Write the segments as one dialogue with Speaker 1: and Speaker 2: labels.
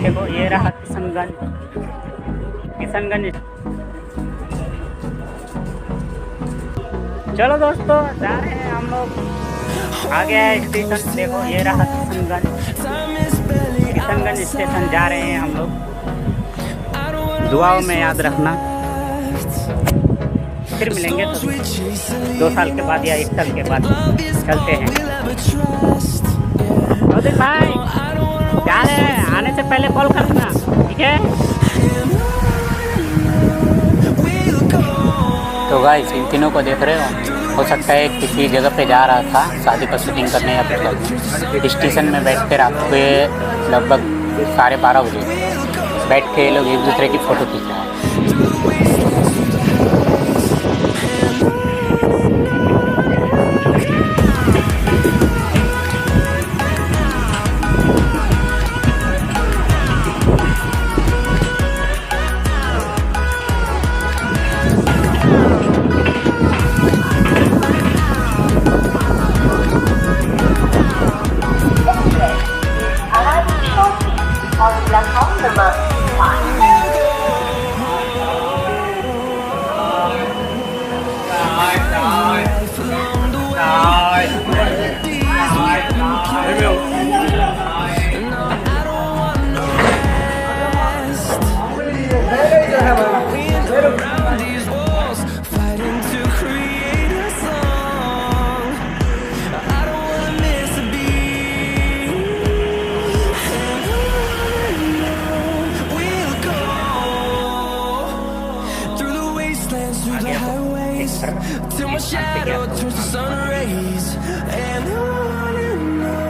Speaker 1: देखो ये रहा किशनगंज। चलो दोस्तों जा रहे हैं हम लोग, आ गया है स्टेशन। देखो ये रहा किशनगंज स्टेशन जा रहे हैं हम लोग। दुआओं में याद रखना, फिर मिलेंगे तो 2 साल के बाद या 1 साल के बाद चलते हैं। तो भाई जा रहे हैं, आने से पहले कॉल करना, ठीक है? तो गाइस इन तीनों को देख रहे हो सकता है किसी जगह पे जा रहा था शादी का शूटिंग करने या फिर स्टेशन में बैठ के रात को लगभग 12:30 बजे बैठ के लोग एक दूसरे की फ़ोटो खींच रहे हैं।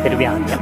Speaker 1: फिर भी आ गया।